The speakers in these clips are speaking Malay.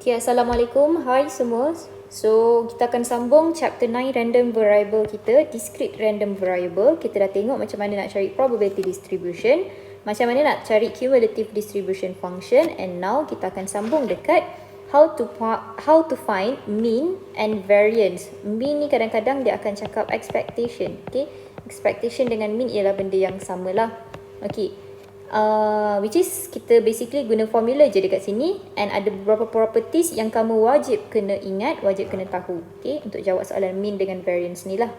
Okay, Assalamualaikum. Hai semua. So, kita akan sambung chapter 9 random variable kita, discrete random variable. Kita dah tengok macam mana nak cari probability distribution, macam mana nak cari cumulative distribution function, and now kita akan sambung dekat how to find mean and variance. Mean ni kadang-kadang dia akan cakap expectation. Okay, expectation dengan mean ialah benda yang samalah. Okay. Which is kita basically guna formula je dekat sini, and ada beberapa properties yang kamu wajib kena ingat, wajib kena tahu, okay, untuk jawab soalan mean dengan variance ni lah.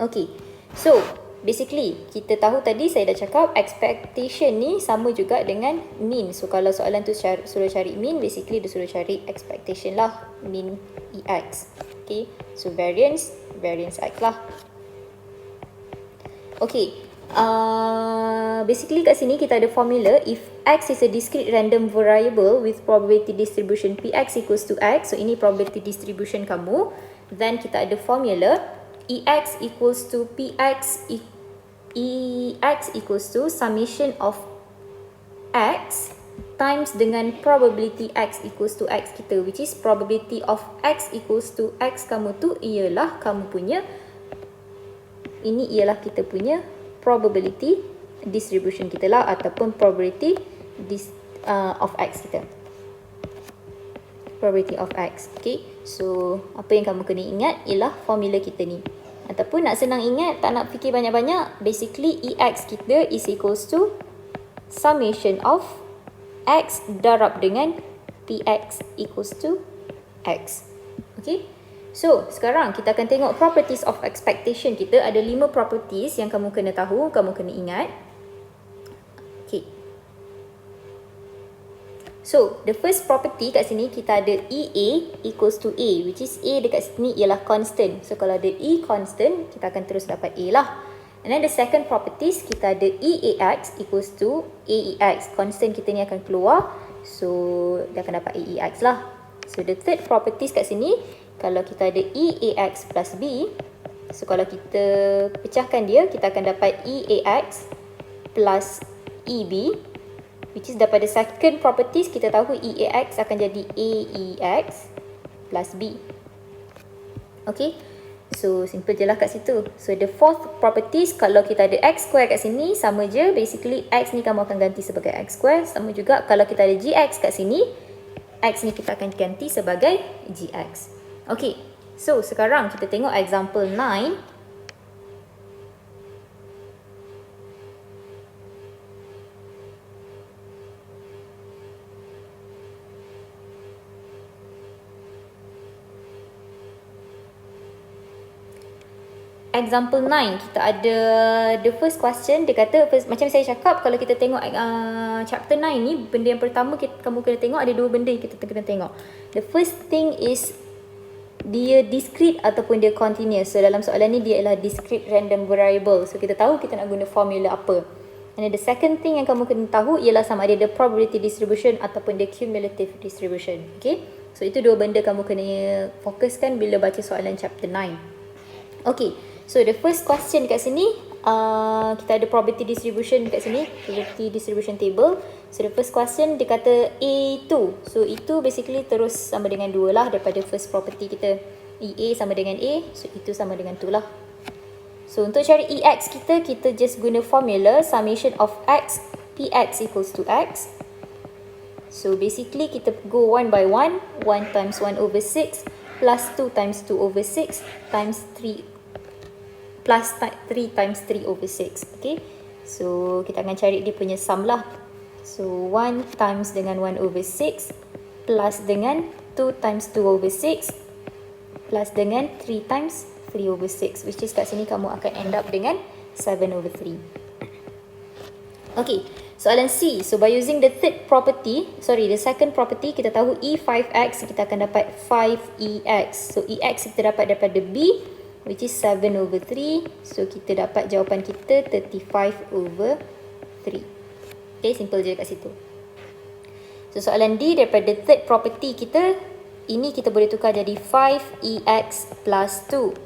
Okay, so basically kita tahu tadi saya dah cakap expectation ni sama juga dengan mean. So kalau soalan tu suruh cari mean, basically dia suruh cari expectation lah, mean EX. Okay, so variance X lah. Okay, basically kat sini kita ada formula. If X is a discrete random variable with probability distribution Px equals to X, so ini probability distribution kamu, then kita ada formula Ex equals to Px Ex equals to summation of X times dengan probability X equals to X kita, which is probability of X equals to X kamu tu ialah kamu punya, ini ialah kita punya probability distribution kita lah, ataupun probability of X kita. Probability of X. Okay, so apa yang kamu kena ingat ialah formula kita ni. Ataupun nak senang ingat, tak nak fikir banyak-banyak, basically EX kita is equals to summation of X darab dengan PX equals to X. Okay, so sekarang kita akan tengok properties of expectation kita. Ada 5 properties yang kamu kena tahu, kamu kena ingat. Okay, so the first property kat sini kita ada EA equals to A, which is A dekat sini ialah constant. So kalau ada E constant, kita akan terus dapat A lah. And then the second properties kita ada EAX equals to AEX. Constant kita ni akan keluar, so dia akan dapat AEX lah. So the third properties kat sini, kalau kita ada EAX plus B, so kalau kita pecahkan dia, kita akan dapat EAX plus EB, which is daripada second properties kita tahu EAX akan jadi AEX plus B. Okay, so simple je lah kat situ. So the fourth properties, kalau kita ada X square kat sini, sama je, basically X ni kamu akan ganti sebagai X square. Sama juga kalau kita ada GX kat sini, X ni kita akan ganti sebagai GX. Okay, so sekarang kita tengok example 9. Example 9, kita ada the first question. Dia kata, macam saya cakap, kalau kita tengok chapter 9 ni, benda yang pertama kamu kena tengok, ada 2 benda yang kita kena tengok. The first thing is dia discrete ataupun dia continuous. So dalam soalan ni dia ialah discrete random variable. So kita tahu kita nak guna formula apa. And then the second thing yang kamu kena tahu ialah sama ada the probability distribution ataupun the cumulative distribution. Okay, so itu 2 benda kamu kena fokuskan bila baca soalan chapter 9. Okay, so the first question kat sini, kita ada probability distribution kat sini, probability distribution table. So the first question dia kata A2. So itu basically terus sama dengan 2 lah daripada first property kita. EA sama dengan A, so itu sama dengan 2 lah. So untuk cari EX kita just guna formula summation of X PX equals to X. So basically kita go one by one. 1 times 1 over 6 plus 2 times 2 over 6 times 3 plus 3 times 3 over 6. Okay, so kita akan cari dia punya sum lah. So 1 times dengan 1 over 6 plus dengan 2 times 2 over 6 plus dengan 3 times 3 over 6, which is kat sini kamu akan end up dengan 7 over 3. Okay, soalan C. So by using the the second property, kita tahu E5X, kita akan dapat 5EX. So EX kita dapat daripada B, which is 7 over 3. So kita dapat jawapan kita 35 over 3. Okay, simple je kat situ. So soalan D, daripada third property kita, ini kita boleh tukar jadi 5EX plus 2.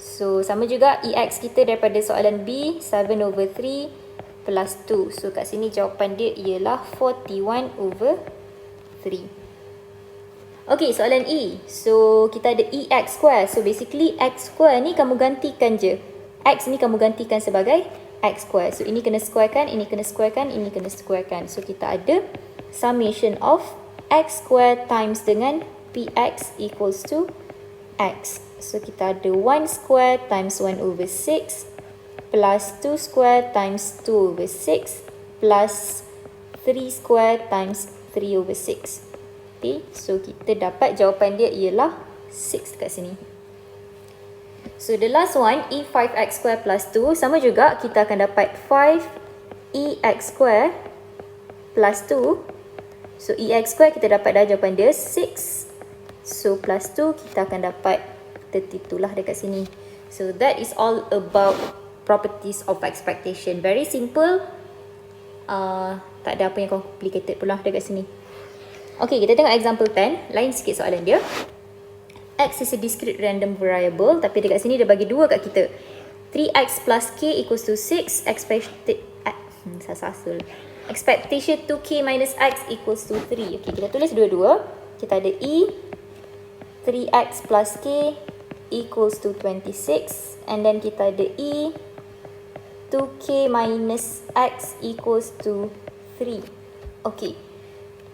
So sama juga EX kita daripada soalan B, 7 over 3 plus 2. So kat sini jawapan dia ialah 41 over 3. Okay, soalan E. So, kita ada EX square. So, basically X square ni kamu gantikan je. X ni kamu gantikan sebagai X square. So, ini kena squarekan, ini kena squarekan, ini kena squarekan. So, kita ada summation of X square times dengan PX equals to X. So, kita ada 1 square times 1 over 6 plus 2 square times 2 over 6 plus 3 square times 3 over 6. Okay, so kita dapat jawapan dia ialah 6 kat sini. So the last one, E5x square plus 2, sama juga kita akan dapat 5EX square plus 2. So EX square kita dapat dah jawapan dia 6. So plus 2 kita akan dapat 32 lah dekat sini. So that is all about properties of expectation. Very simple. Tak ada apa yang complicated pula dekat sini. Okay, kita tengok example 10. Lain sikit soalan dia. X is a discrete random variable. Tapi dekat sini dia bagi 2 kat kita. 3x plus k equals to 6. Expectation 2k minus x equals to 3. Okay, kita tulis dua-dua. Kita ada E 3x plus k equals to 26. And then kita ada E 2k minus x equals to 3. Okay.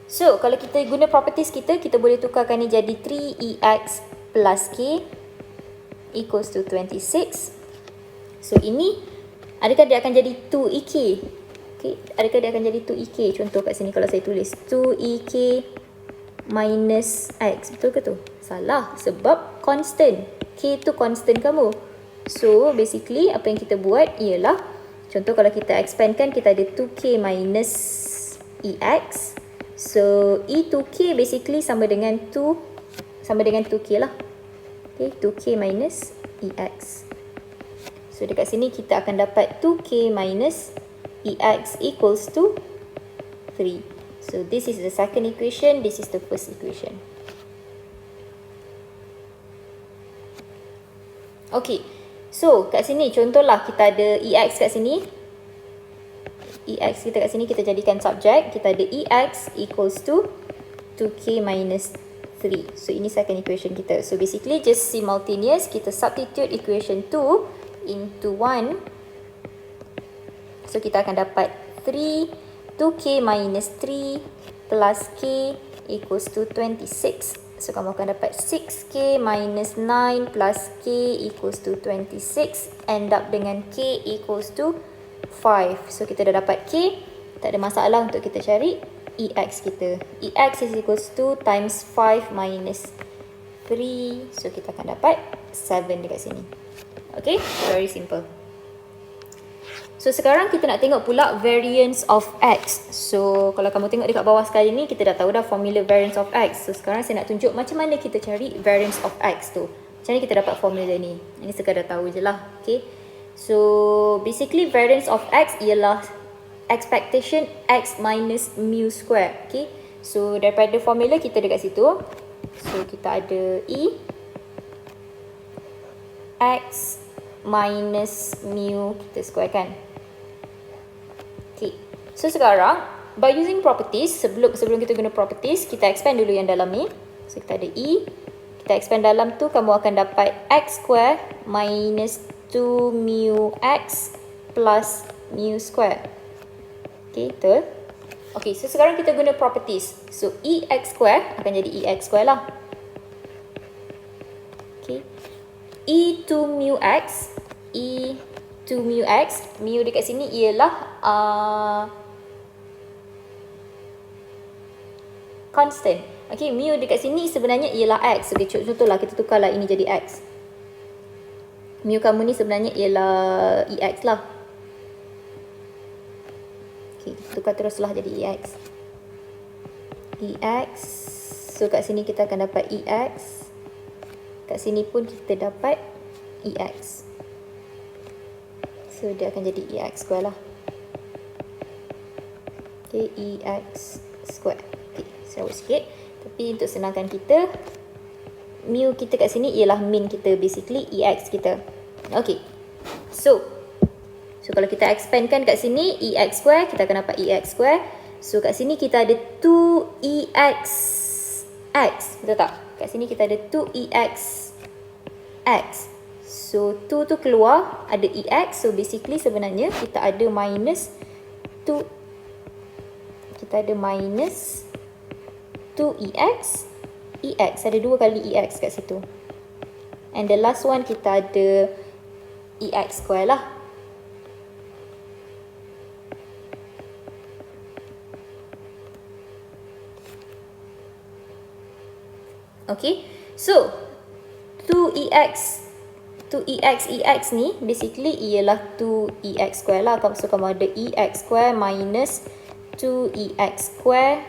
So, kalau kita guna properties kita boleh tukarkan ni jadi 3ex plus k equals to 26. So, ini adakah dia akan jadi 2ek? Okay. Adakah dia akan jadi 2ek? Contoh kat sini kalau saya tulis 2ek minus x. Betul ke tu? Salah. Sebab constant. K tu constant kamu. So, basically apa yang kita buat ialah, contoh kalau kita expandkan, kita ada 2k minus ex. So, E2k basically sama dengan 2k lah. Okay, 2k minus EX. So, dekat sini kita akan dapat 2k minus EX equals to 3. So, this is the second equation, this is the first equation. Okay, so kat sini contohlah kita ada EX kat sini. EX kita kat sini kita jadikan subject. Kita ada EX equals to 2k minus 3. So ini second equation kita. So basically just simultaneous kita substitute equation 2 into 1. So kita akan dapat 2k minus 3 plus k equals to 26. So kamu akan dapat 6k minus 9 plus k equals to 26. End up dengan k equals to 5. So kita dah dapat k. Tak ada masalah untuk kita cari EX kita. EX is equals to times 5 minus 3. So kita akan dapat 7 dekat sini. Okay, very simple. So sekarang kita nak tengok pula variance of X. So kalau kamu tengok dekat bawah sekali ni, kita dah tahu dah formula variance of X. So sekarang saya nak tunjuk macam mana kita cari variance of X tu. Macam mana kita dapat formula ni. Ini sekadar tahu je lah. Okay. So basically variance of X ialah expectation X minus mu square. Okay. So daripada formula kita dekat situ. So kita ada E X minus mu, kita squarekan. Okay. So sekarang by using properties, sebelum kita guna properties, kita expand dulu yang dalam ni. So kita ada E, kita expand dalam tu, kamu akan dapat X square minus 2 mu X plus mu square. Okay, betul? Okay, so sekarang kita guna properties. So EX square akan jadi EX square lah. Okay. E2 mu X, E2 mu X, mu dekat sini ialah constant. Okay, mu dekat sini sebenarnya ialah X. Okay, contohlah kita tukarlah ini jadi X. Mu kamu ni sebenarnya ialah EX lah. Okay, tukar teruslah jadi EX. EX. So kat sini kita akan dapat EX. Kat sini pun kita dapat EX. So dia akan jadi EX square lah. Okay, EX square. Okay, serabut sikit. Tapi untuk senangkan kita, mu kita kat sini ialah min kita, basically EX kita. Okay. So kalau kita expandkan kat sini EX square, kita akan dapat EX square. So kat sini kita ada 2EX X, betul tak? Kat sini kita ada 2EX X. So 2 tu keluar, ada EX. So basically sebenarnya kita ada minus 2, kita ada minus 2EX EX, ada 2 kali EX kat situ. And the last one kita ada EX square lah. Okay, so 2EX EX ni basically ialah 2EX square lah. So kamu ada EX square minus 2EX square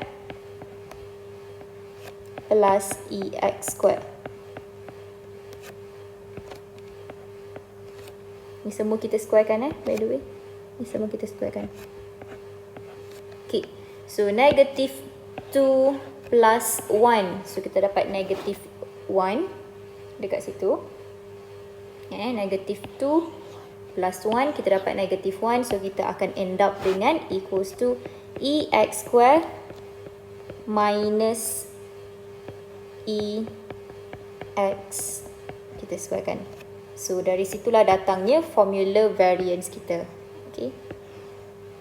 plus EX square. Ni semua kita squarekan by the way. Ni semua kita squarekan. Okay, so negative 2 plus 1. So kita dapat negative 1 dekat situ. Negative 2 plus 1, kita dapat negative 1. So kita akan end up dengan equals to EX square minus EX. Kita squarekan. So dari situlah datangnya formula variance kita. Okay.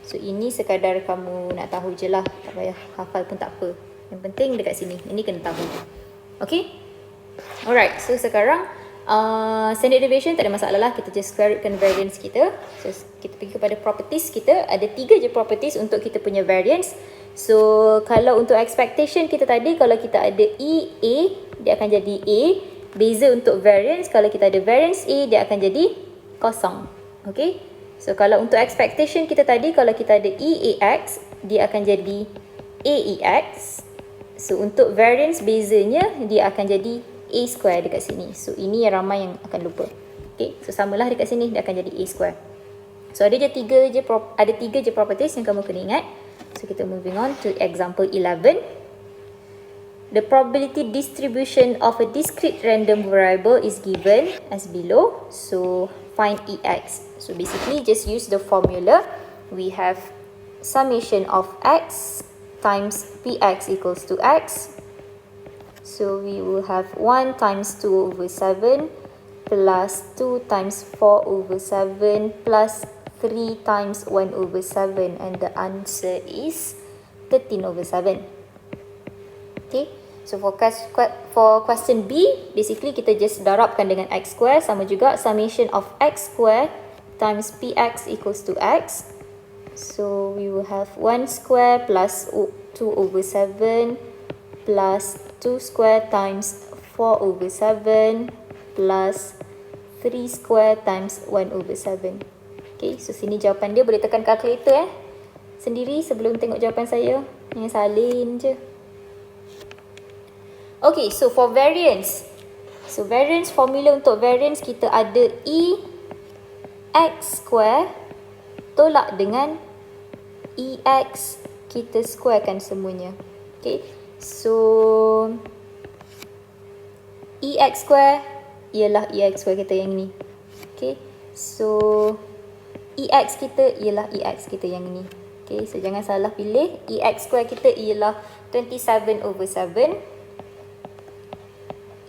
So ini sekadar kamu nak tahu je lah. Tak payah hafal pun tak apa. Yang penting dekat sini. Ini kena tahu. Okay. Alright. So sekarang standard deviation tak ada masalah lah. Kita just square rootkan variance kita. So kita pergi kepada properties kita. Ada 3 je properties untuk kita punya variance. So kalau untuk expectation kita tadi, kalau kita ada EA, dia akan jadi A. Beza untuk variance, kalau kita ada variance A, dia akan jadi kosong. Okay. So kalau untuk expectation kita tadi, kalau kita ada EAX, dia akan jadi AEX. So untuk variance bezanya, dia akan jadi A square dekat sini. So ini yang ramai yang akan lupa. Okay. So samalah dekat sini, dia akan jadi A square. So ada 3 je properties yang kamu kena ingat. So kita moving on to example 11. The probability distribution of a discrete random variable is given as below. So find EX. So basically just use the formula. We have summation of X times PX equals to X. So we will have 1 times 2 over 7 plus 2 times 4 over 7 plus 3 times 1 over 7. And the answer is 13 over 7. Okay. So for question B, basically kita just darabkan dengan X square. Sama juga summation of X square times PX equals to X. So we will have 1 square plus 2 over 7 plus 2 square times 4 over 7 plus 3 square times 1 over 7. Okay, so sini jawapan dia. Boleh tekan calculator sendiri sebelum tengok jawapan saya. Jangan salin je. Okay, so for variance. So variance, formula untuk variance kita ada E X square tolak dengan EX, kita squarekan semuanya. Okay, so EX square ialah EX square kita yang ni. Okay, so EX kita ialah EX kita yang ni. Okay, so jangan salah pilih. EX square kita ialah 27 over 7.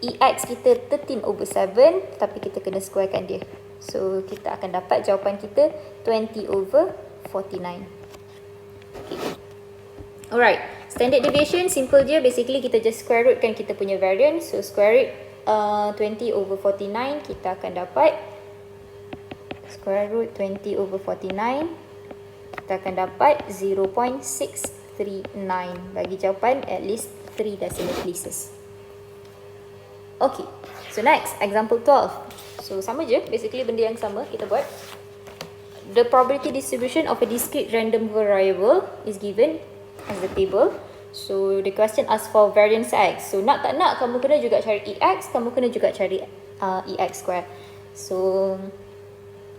EX kita 13 over 7, tapi kita kena squarekan dia. So kita akan dapat jawapan kita 20 over 49. Okay. Alright, standard deviation simple je. Basically kita just square root kan kita punya variance. So square root 20 over 49, kita akan dapat square root 20 over 49, kita akan dapat 0.639. Bagi jawapan at least 3 decimal places. Okay, so next, example 12. So, sama je, basically benda yang sama kita buat. The probability distribution of a discrete random variable is given as the table. So, the question asks for variance X. So, nak tak nak, kamu kena juga cari EX, kamu kena juga cari EX square. So,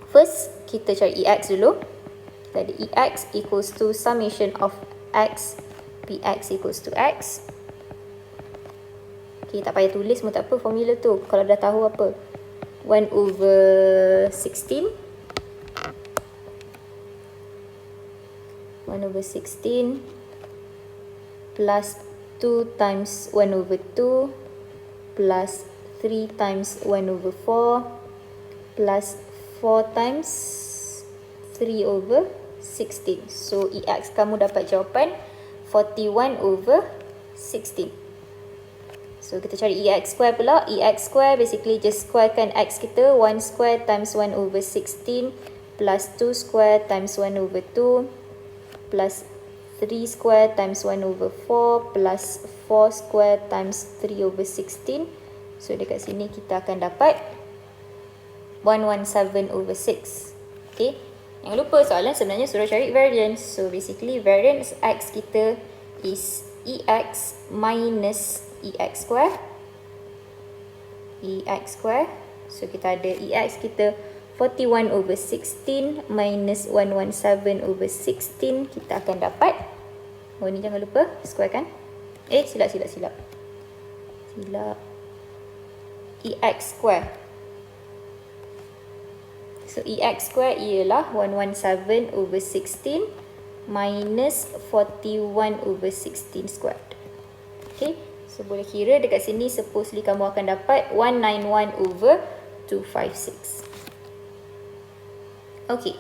first, kita cari EX dulu. Kita ada EX equals to summation of X, PX equals to X. Okay, tak payah tulis pun tak apa formula tu. Kalau dah tahu apa. 1 over 16. 1 over 16 plus 2 times 1 over 2 plus 3 times 1 over 4 plus 4 times 3 over 16. So EX kamu dapat jawapan 41 over 16. So kita cari EX square pula. EX square basically just squarekan X kita. 1 square times 1 over 16 plus 2 square times 1 over 2 plus 3 square times 1 over 4 plus 4 square times 3 over 16. So dekat sini kita akan dapat 117 over 6. Okay. Jangan lupa soalan sebenarnya suruh cari variance. So basically variance X kita is EX minus EX square. EX square. So kita ada EX kita 41 over 16 minus 117 over 16. Kita akan dapat, oh ni jangan lupa square kan. Silap. EX square. So EX square ialah 117 over 16 minus 41 over 16 squared. Okay. So boleh kira dekat sini supposedly kamu akan dapat 191 over 256. Okay.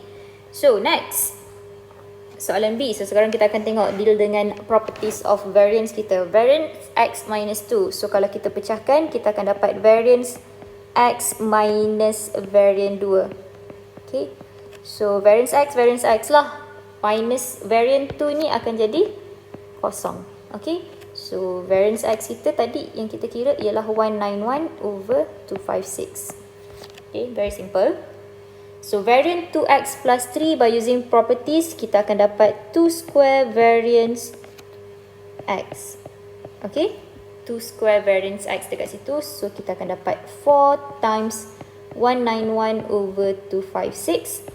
So next. Soalan B. So sekarang kita akan tengok deal dengan properties of variance kita. Variance X minus 2. So kalau kita pecahkan, kita akan dapat variance X minus variance 2. Okay. So variance X lah. Minus variance 2 ni akan jadi kosong. Okay. So variance X kita tadi yang kita kira ialah 191 over 256. Okay. Very simple. So variance 2x plus 3 by using properties, kita akan dapat 2 square variance x. Okay. 2 square variance x dekat situ. So kita akan dapat 4 times 191 over 256.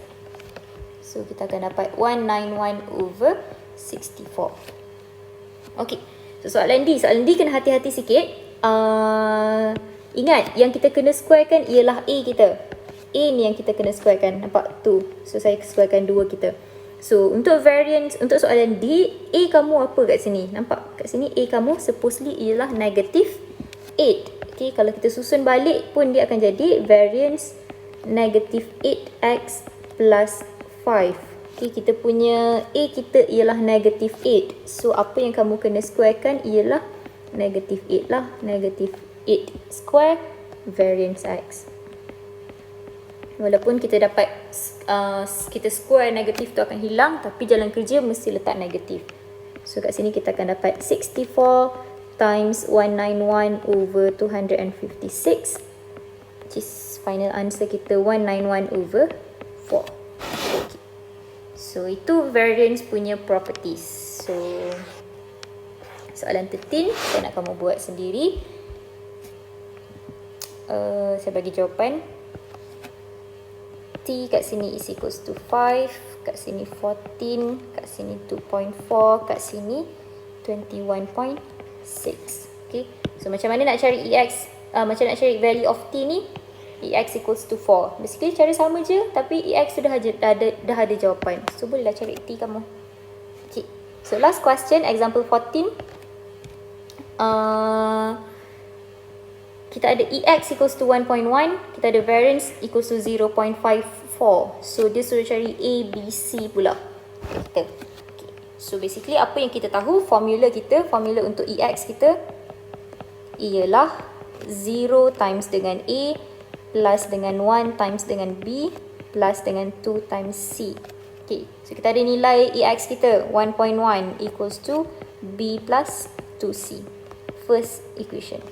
So kita akan dapat 191 over 64. Okay. So soalan D kena hati-hati sikit. Ingat yang kita kena squarekan ialah A kita. A ni yang kita kena squarekan. Nampak tu. So saya squarekan 2 kita. So untuk variance, untuk soalan D, A kamu apa kat sini? Nampak kat sini A kamu supposedly ialah negative 8. Okay, kalau kita susun balik pun dia akan jadi variance negative 8x plus 5. Okay, kita punya A kita ialah negative 8. So apa yang kamu kena squarekan ialah negative 8 lah. Negative 8 square variance x. Walaupun kita dapat kita square negatif tu akan hilang, tapi jalan kerja mesti letak negatif. So kat sini kita akan dapat 64 times 191 over 256, which is final answer kita 191 over 4. Okay. So itu variance punya properties. So soalan 13 saya nak kamu buat sendiri. Saya bagi jawapan. T kat sini is equals to 5, kat sini 14, kat sini 2.4, kat sini 21.6. Okay. So macam mana nak cari EX, macam nak cari value of T ni? EX equals to 4. Basically cara sama je, tapi EX dah ada jawapan. So bolehlah cari T kamu. Okay. So last question, example 14. Kita ada EX equals to 1.1. Kita ada variance equals to 0.54. So dia suruh cari A, B, C pula. Okay. So basically apa yang kita tahu, formula untuk EX kita ialah 0 times dengan A plus dengan 1 times dengan B plus dengan 2 times C. Okay. So kita ada nilai EX kita 1.1 equals to B plus 2C. First equation.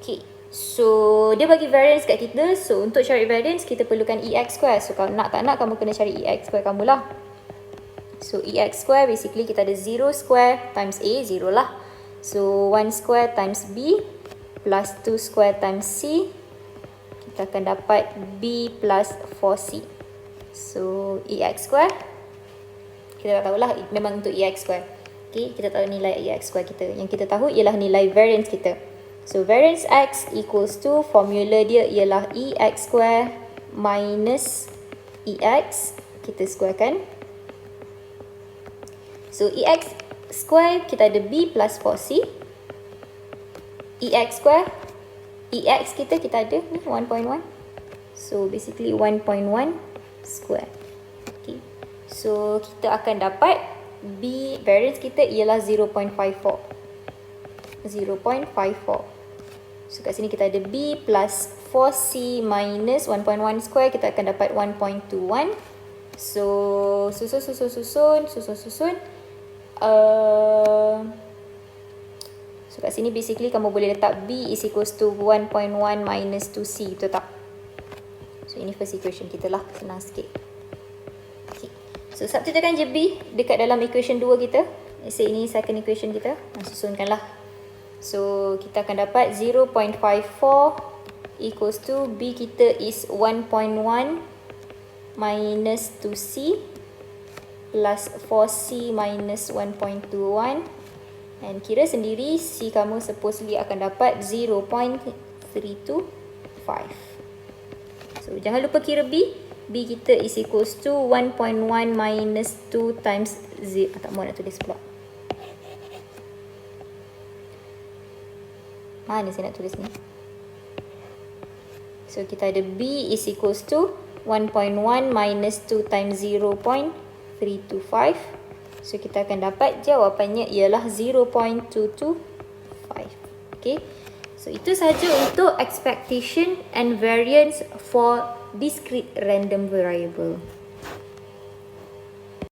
Okay, so dia bagi variance kat kita. So untuk cari variance kita perlukan EX square. So kalau nak tak nak kamu kena cari EX square kamu lah. So EX square basically kita ada 0 square times A, 0 lah. So 1 square times B plus 2 square times C. Kita akan dapat B plus 4C. So EX square kita tak tahulah, memang untuk EX square. Okay, kita tahu nilai EX square kita. Yang kita tahu ialah nilai variance kita. So variance X equals to, formula dia ialah EX square minus EX. Kita squarekan. So EX square, kita ada B plus 4C. EX square, EX kita ada ni 1.1. So basically 1.1 square. Okay. So kita akan dapat B variance kita ialah 0.54. 0.54. So kat sini kita ada B plus 4C minus 1.1 square, kita akan dapat 1.21. So susun. So kat sini basically kamu boleh letak B is equals to 1.1 minus 2C, betul tak? So ini first equation kita lah, senang sikit. Okay. So substitutekan je B dekat dalam equation 2 kita. Let's say ini second equation kita. Susunkanlah. So kita akan dapat 0.54 equals to B kita is 1.1 minus 2C plus 4C minus 1.21. And kira sendiri C kamu supposedly akan dapat 0.325. So jangan lupa kira B. B kita is equals to 1.1 minus 2 times 0. Tak mahu nak tulis pula. Mana saya nak tulis ni? So kita ada B is equals to 1.1 minus 2 times 0.325. So kita akan dapat jawapannya ialah 0.225. Okay. So itu sahaja untuk expectation and variance for discrete random variable.